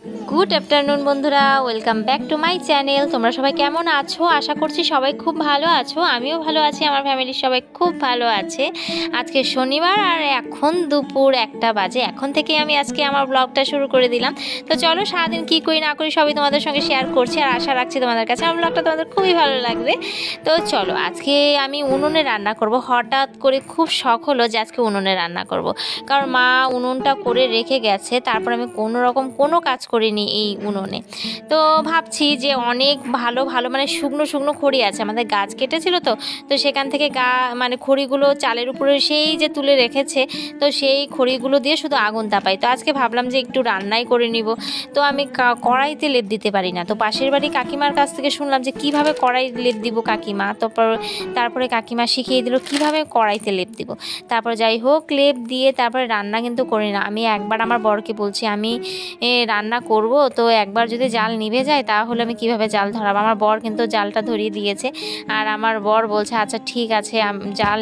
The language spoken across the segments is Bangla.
গুড আফটারনুন বন্ধুরা, welcome back to my channel. তোমরা সবাই কেমন আছো? আশা করছি সবাই খুব ভালো আছো। আমিও ভালো আছি, আমার ফ্যামিলির সবাই খুব ভালো আছে। আজকে শনিবার আর এখন দুপুর 1টা বাজে। এখন থেকে আমি আজকে আমার ব্লগটা শুরু করে দিলাম। তো চলো, সারাদিন কী করি না করি সবই তোমাদের সঙ্গে শেয়ার করছি, আর আশা রাখছি তোমাদের কাছে আমার ব্লগটা তোমাদের খুবই ভালো লাগবে। তো চলো, আজকে আমি উনুনে রান্না করব। হঠাৎ করে খুব শখ হলো যে আজকে উনুনে রান্না করব, কারণ মা উনুনটা করে রেখে গেছে। তারপর আমি কোনো কাজ করিনি এই উনুনে। তো ভাবছি যে অনেক ভালো ভালো মানে শুকনো শুকনো খড়ি আছে, আমাদের গাছ কেটেছিল তো তো সেখান থেকে মানে খড়িগুলো চালের উপরে সেই যে তুলে রেখেছে, তো সেই খড়িগুলো দিয়ে শুধু আগুন তাপাই। তো আজকে ভাবলাম যে একটু রান্নাই করে নিব। তো আমি কড়াইতে লেপ দিতে পারি না। তো পাশের বাড়ি কাকিমার কাছ থেকে শুনলাম যে কিভাবে কড়াই লেপ দিব কাকিমা। তারপরে কাকিমা শিখিয়ে দিল কিভাবে কড়াইতে লেপ দিব। তারপর যাই হোক, লেপ দিয়ে তারপরে রান্না কিন্তু করি না। আমি একবার আমার বরকে বলছি আমি রান্না করব, তো একবার যদি জাল নিভে যায় তাহলে আমি কিভাবে জাল ধরাবো। আমার বর কিন্তু জালটা ধরিয়ে দিয়েছে, আর আমার বর বলছে আচ্ছা ঠিক আছে, জাল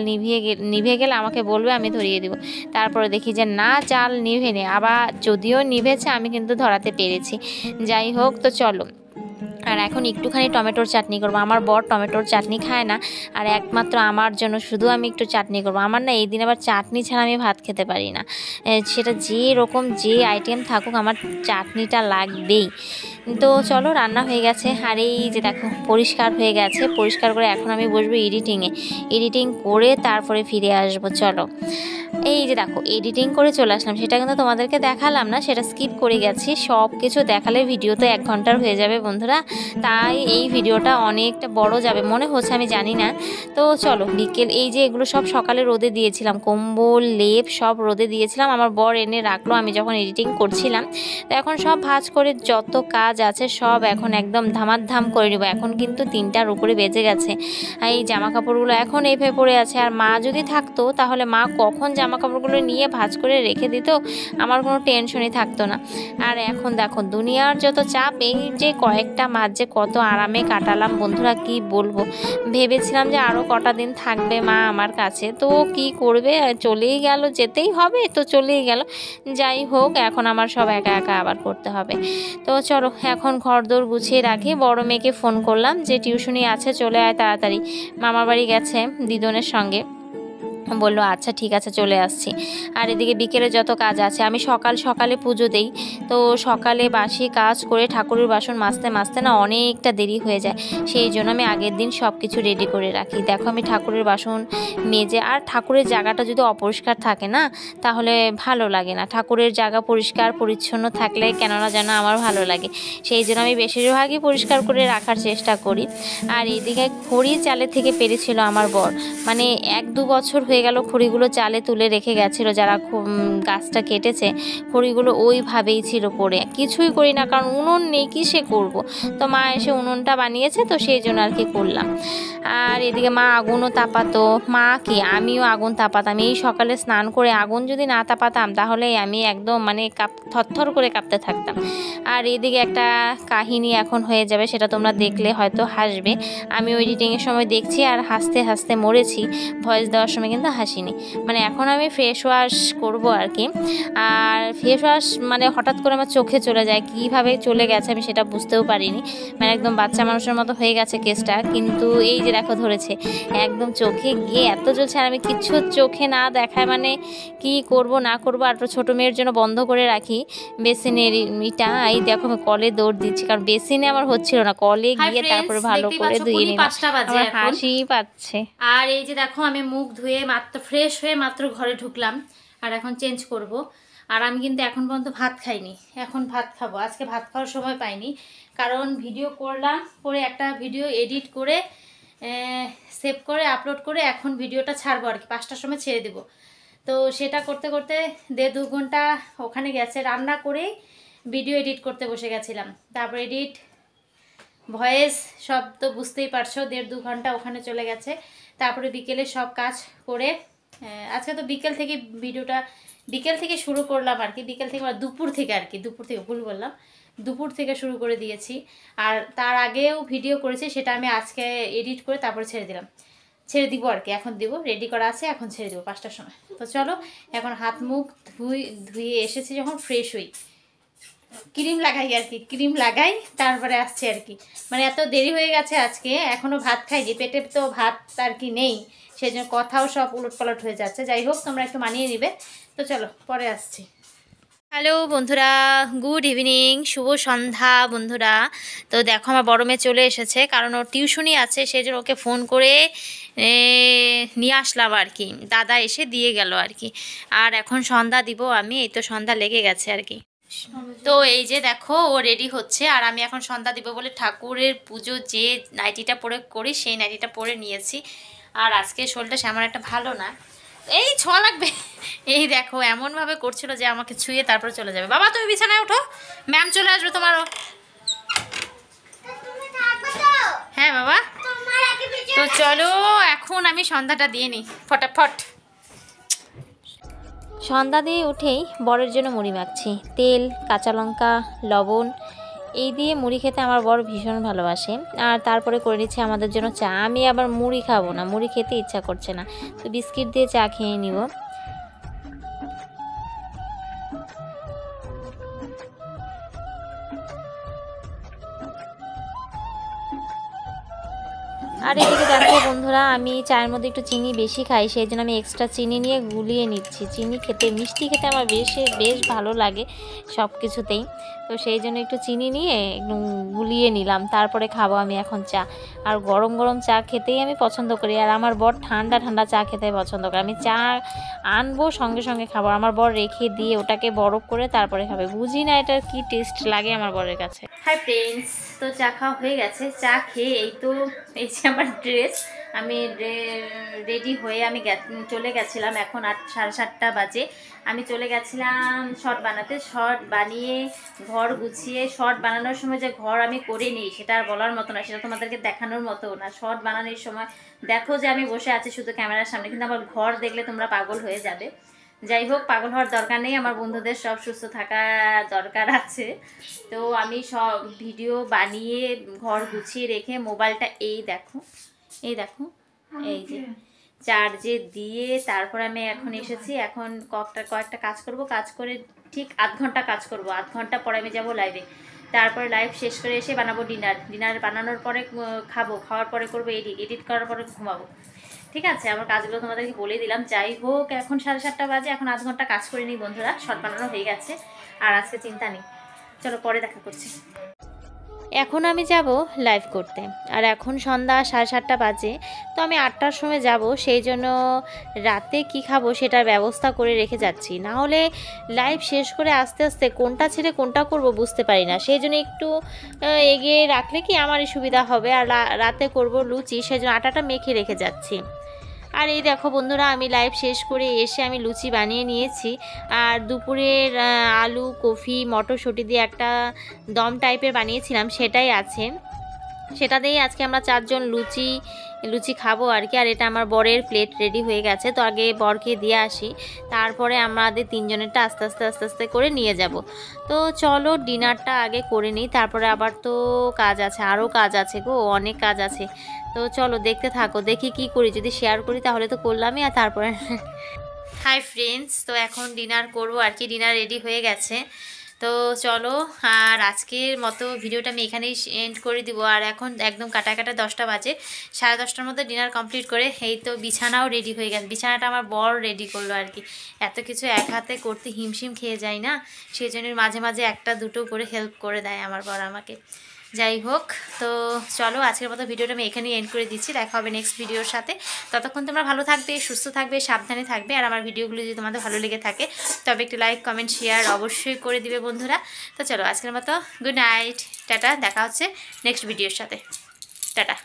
নিভে গেলে আমাকে বলবে, আমি ধরিয়ে দিব। তারপরে দেখি যে না, জাল নিভে নে, আবার যদিও নিভেছে আমি কিন্তু ধরাতে পেরেছি। যাই হোক, তো চলো। আর এখন একটুখানি টমেটোর চাটনি করবো। আমার বর টমেটোর চাটনি খায় না, আর একমাত্র আমার জন্য শুধু আমি একটু চাটনি করবো। আমার না এই দিন আবার চাটনি ছাড়া আমি ভাত খেতে পারি না। সেটা যে রকম যে আইটেম থাকুক, আমার চাটনিটা লাগবেই। তো চলো, রান্না হয়ে গেছে। আর এই যে দেখো, পরিষ্কার হয়ে গেছে। পরিষ্কার করে এখন আমি বসবো এডিটিং করে তারপরে ফিরে আসবো। চলো, এই যে দেখো, এডিটিং করে চলে আসলাম। সেটা কিন্তু তোমাদেরকে দেখালাম না, সেটা স্কিপ করে গেছি। সব কিছু দেখালে ভিডিও তো 1 ঘন্টার হয়ে যাবে বন্ধুরা, তাই এই ভিডিওটা অনেকটা বড় যাবে মনে হচ্ছে, আমি জানি না। তো চলো, বিকেল এই যে এগুলো সব সকালে রোদে দিয়েছিলাম, কম্বল লেপ সব রোদে দিয়েছিলাম। আমার বর এনে রাখলো আমি যখন এডিটিং করছিলাম। তো এখন সব ভাঁজ করে যত কাজ আছে সব এখন একদম ধামাধাম করে নেবো। এখন কিন্তু 3টার উপরে বেজে গেছে। এই জামা কাপড়গুলো এখন এইভাবে পড়ে আছে। আর মা যদি থাকতো তাহলে মা কখন জামা কাপড়গুলো নিয়ে ভাঁজ করে রেখে দিত, আমার কোনো টেনশনই থাকতো না। আর এখন দেখো, দুনিয়ার যত চাপ, এই যে কয়েকটা মাস যে কত আরামে কাটালাম বন্ধুরা, কি বলবো। ভেবেছিলাম যে আরও কটা দিন থাকবে মা আমার কাছে, তো কি করবে, চলেই গেল, যেতেই হবে, তো চলেই গেল। যাই হোক, এখন আমার সব একা একা আবার করতে হবে। তো চলো, এখন ঘরদোর গুছিয়ে রাখি। বড় মেয়েকে ফোন করলাম যে টিউশনি আছে, চলে আয় তাড়াতাড়ি। মামার বাড়ি গেছে দিদনের সঙ্গে। বললো আচ্ছা ঠিক আছে, চলে আসছি। আর এদিকে বিকেলে যত কাজ আছে, আমি সকালে পুজো দেই। তো সকালে বাসি কাজ করে ঠাকুরের বাসন মাজতে মাজতে না অনেকটা দেরি হয়ে যায়। সেই জন্য আমি আগের দিন সব কিছু রেডি করে রাখি। দেখো, আমি ঠাকুরের বাসন মেজে, আর ঠাকুরের জায়গাটা যদি অপরিষ্কার থাকে না তাহলে ভালো লাগে না। ঠাকুরের জায়গা পরিষ্কার পরিচ্ছন্ন থাকলে কেননা যেন আমার ভালো লাগে। সেই জন্য আমি বেশিরভাগই পরিষ্কার করে রাখার চেষ্টা করি। আর এদিকে খড়ি চালে থেকে পেরেছিল আমার বর, মানে 1-2 বছর হয়ে গেল খড়িগুলো চালে তুলে রেখে গেছিলো। যারা গাছটা কেটেছে, খড়িগুলো ওইভাবেই ছিল পড়ে, কিছুই করি না, কারণ উনুন নেই, কিসে করব। তো মা এসে উনুনটা বানিয়েছে, তো সেই জন্য আর কি করলাম। আর এদিকে মা আগুনও তাপাতো। আমিও আগুন তাপাতাম। এই সকালে স্নান করে আগুন যদি না তাপাতাম তাহলে আমি একদম মানে থরথর করে কাঁপতে থাকতাম। আর এদিকে একটা কাহিনী এখন হয়ে যাবে, সেটা তোমরা দেখলে হয়তো হাসবে। আমি এডিটিংয়ের সময় দেখছি আর হাসতে হাসতে মরেছি, ভয়েস দেওয়ার সময় কিন্তু হাসিনি। মানে এখন আমি ফেস ওয়াশ করবো আর কি। আর ফেস ওয়াশ মানে হঠাৎ করে আমার চোখে চলে যায়, কীভাবে চলে গেছে আমি সেটা বুঝতেও পারিনি। মানে একদম বাচ্চা মানুষের মতো হয়ে গেছে কেসটা, কিন্তু এই যে দেখো ধরেছে, একদম চোখে গিয়ে এত জ্বলছে। আর আমি কিছু চোখে না দেখায় মানে কি করব না করব। আর ছোটো মেয়ের জন্য বন্ধ করে রাখি বেসিনের ইটা। এই দেখো, আমি কলে দৌড় দিচ্ছি, কারণ বেসিনে আমার হচ্ছিল না, কলে গিয়ে তারপরে ভালো করে ধুয়ে নিলাম। আমার হাসিই পাচ্ছে। আর এই যে দেখো, আমি মুখ ধুয়ে মাত্র ফ্রেশ হয়ে মাত্র ঘরে ঢুকলাম, আর এখন চেঞ্জ করব। আর আমি কিন্তু এখন পর্যন্ত ভাত খাইনি, এখন ভাত খাবো। আজকে ভাত খাওয়ার সময় পাইনি, কারণ ভিডিও করলাম, করে একটা ভিডিও এডিট করে সেভ করে আপলোড করে এখন ভিডিওটা ছাড়বো আর কি, 5টার সময় ছেড়ে দেবো। তো সেটা করতে করতে 1.5-2 ঘন্টা ওখানে গেছে। রান্না করেই ভিডিও এডিট করতে বসে গেছিলাম, তারপর এডিট ভয়েস সব তো বুঝতেই পারছো, 1.5-2 ঘন্টা ওখানে চলে গেছে। তারপরে বিকেলে সব কাজ করে আজকে তো বিকেল থেকে শুরু করলাম আর কি। বিকেল থেকে দুপুর থেকে ভুল বললাম, দুপুর থেকে শুরু করে দিয়েছি। আর তার আগেও ভিডিও করেছি, সেটা আমি আজকে এডিট করে তারপরে ছেড়ে দিব আর কি। এখন দিব, রেডি করা আছে, এখন ছেড়ে দেবো 5টার সময়। তো চলো, এখন হাত মুখ ধুয়ে এসেছি, যখন ফ্রেশ হই। ক্রিম লাগাই আর কি, ক্রিম লাগাই তারপরে আসছে আর কি। মানে এত দেরি হয়ে গেছে আজকে, এখনও ভাত খাইনি, পেটে তো ভাত আর কি নেই, সেই জন্য কথাও সব উলটপালট হয়ে যাচ্ছে। যাই হোক, তোমরা একটু মানিয়ে নিবে। তো চলো পরে আসছি। হ্যালো বন্ধুরা, গুড ইভিনিং, শুভ সন্ধ্যা বন্ধুরা। তো দেখো আমার বড় মেয়ে চলে এসেছে, কারণ ওর টিউশনি আছে, সেই জন্য ওকে ফোন করে নিয়ে আসলাম আর কি। দাদা এসে দিয়ে গেল আর কি। আর এখন সন্ধ্যা দিব আমি, এই তো সন্ধ্যা লেগে গেছে আর কি। তো এই যে দেখো ও রেডি হচ্ছে, আর আমি এখন সন্ধ্যা দিব বলে ঠাকুরের পুজো যে নাইটিটা পরে করি সেই নাইটিটা পরে নিয়েছি। আর আজকে শরীরটা সেমন একটা ভালো না, এই ছোঁয়া লাগবে। এই দেখো এমনভাবে করছিল যে আমাকে ছুঁয়ে তারপরে চলে যাবে। বাবা তুমি বিছানায় ওঠো, ম্যাম চলে আসবে তোমারও। হ্যাঁ বাবা, তো চলো এখন আমি সন্ধ্যাটা দিয়ে নিই ফটাফট। সন্ধ্যা দিয়ে উঠেই বরের জন্য মুড়ি মাখছি। তেল, কাঁচা লঙ্কা, লবণ এই দিয়ে মুড়ি খেতে আমার বর ভীষণ ভালোবাসে। আর তারপরে করে নিচ্ছি আমাদের জন্য চা। আমি আবার মুড়ি খাবো না, মুড়ি খেতে ইচ্ছা করছে না, তো বিস্কিট দিয়ে চা খেয়ে নিব। আর এদিকে দেখো বন্ধুরা, আমি চায়ের মধ্যে একটু চিনি বেশি খাই, সেই জন্য আমি এক্সট্রা চিনি নিয়ে গুলিয়ে নিচ্ছি। চিনি খেতে, মিষ্টি খেতে আমার বেশ ভালো লাগে সব কিছুতেই, তো সেই জন্য একটু চিনি নিয়ে একটু গুলিয়ে নিলাম, তারপরে খাবো আমি এখন চা। আর গরম গরম চা খেতেই আমি পছন্দ করি, আর আমার বর ঠান্ডা ঠান্ডা চা খেতে পছন্দ করে। আমি চা আনবো সঙ্গে সঙ্গে খাবো, আমার বর রেখে দিয়ে ওটাকে বরফ করে তারপরে খাবে। বুঝি না এটার কি টেস্ট লাগে আমার বরের কাছে। হাই ফ্রেন্ডস, তো চা খাওয়া হয়ে গেছে। চা খেয়ে এই তো এই যে আমার ড্রেস, আমি রেডি হয়ে আমি চলে গেছিলাম। এখন 7:30 বাজে। আমি চলে গেছিলাম শর্ট বানাতে। শর্ট বানিয়ে ঘর গুছিয়ে, শর্ট বানানোর সময় যে ঘর আমি করে নিই সেটা আর বলার মতো না, সেটা তোমাদেরকে দেখানোর মতো না। শর্ট বানানোর সময় দেখো যে আমি বসে আছি শুধু ক্যামেরার সামনে, কিন্তু আমার ঘর দেখলে তোমরা পাগল হয়ে যাবে। যাই হোক, পাগল হওয়ার দরকার নেই, আমার বন্ধুদের সব সুস্থ থাকা দরকার আছে। তো আমি সব ভিডিও বানিয়ে ঘর গুছিয়ে রেখে মোবাইলটা এই দেখো এই যে চার্জে দিয়ে তারপর আমি এখন এসেছি। এখন কয়েকটা কাজ করব, কাজ করে ঠিক আধ ঘন্টা কাজ করব। আধ ঘন্টা পরে আমি যাব লাইভে, তারপরে লাইভ শেষ করে এসে বানাবো ডিনার বানানোর পরে খাবো, খাওয়ার পরে করবো এডিট করার পরে ঘুমাবো। ঠিক আছে, আমার কাজগুলো তোমাদেরকে বলে দিলাম। যাই হোক, এখন 7:30 বাজে, এখন আধ ঘন্টা কাজ করে নিই বন্ধুরা। শর্ট বানানো হয়ে গেছে, আর আজকে চিন্তা নেই। চলো পরে দেখা করছি। এখন আমি যাব লাইভ করতে, আর এখন সন্ধ্যা 7:30 বাজে। তো আমি 8টার সময় যাব, সেই জন্য রাতে কি খাবো সেটার ব্যবস্থা করে রেখে যাচ্ছি। না হলে লাইভ শেষ করে আস্তে আস্তে কোনটা ছেড়ে কোনটা করব বুঝতে পারি না, সেই জন্য একটু এগিয়ে রাখলে কি আমারই সুবিধা হবে। আর রাতে করব লুচি, সেই জন্য আটাটা মেখে রেখে যাচ্ছি। আর এই দেখো বন্ধুরা, আমি লাইভ শেষ করে এসে আমি লুচি বানিয়ে নিয়েছি। আর দুপুরের আলু, কফি, মটরশুঁটি দিয়ে একটা দম টাইপের বানিয়েছিলাম, সেটাই আছে। সেটা দিয়েই আজকে আমরা 4 জন লুচি খাবো আর কি। আর এটা আমার বরের প্লেট রেডি হয়ে গেছে, তো আগে বরকে দিয়ে আসি, তারপরে আমাদের 3 জনেরটা আস্তে আস্তে করে নিয়ে যাব। তো চলো ডিনারটা আগে করে নিই, তারপরে আবার তো কাজ আছে, আরও কাজ আছে গো, অনেক কাজ আছে। তো চলো দেখতে থাকো, দেখি কি করি, যদি শেয়ার করি তাহলে তো করলামই। আর তারপরে হাই ফ্রেন্ডস, তো এখন ডিনার করব আর কি। ডিনার রেডি হয়ে গেছে, তো চলো। আর আজকের মতো ভিডিওটা আমি এখানেই এন্ড করে দিব। আর এখন একদম কাটা 10টা বাজে, 10:30টার মধ্যে ডিনার কমপ্লিট করে এই তো বিছানাও রেডি হয়ে গেছে। বিছানাটা আমার বর রেডি করলো আর কি। এত কিছু এক হাতে করতে হিমশিম খেয়ে যায় না, সেই জন্য মাঝে মাঝে একটা দুটো করে হেল্প করে দেয় আমার বর আমাকে। যাই হোক, তো চলো আজকের মতো ভিডিওটা আমি এখানেই এন্ড করে দিচ্ছি। দেখা হবে নেক্সট ভিডিওর সাথে। ততক্ষণ তোমরা ভালো থাকবে, সুস্থ থাকবে, সাবধানে থাকবে। আর আমার ভিডিওগুলো যদি তোমাদের ভালো লেগে থাকে তবে একটু লাইক, কমেন্ট, শেয়ার অবশ্যই করে দিবে বন্ধুরা। তো চলো আজকের মতো গুড নাইট, টাটা। দেখা হচ্ছে নেক্সট ভিডিওর সাথে, টাটা।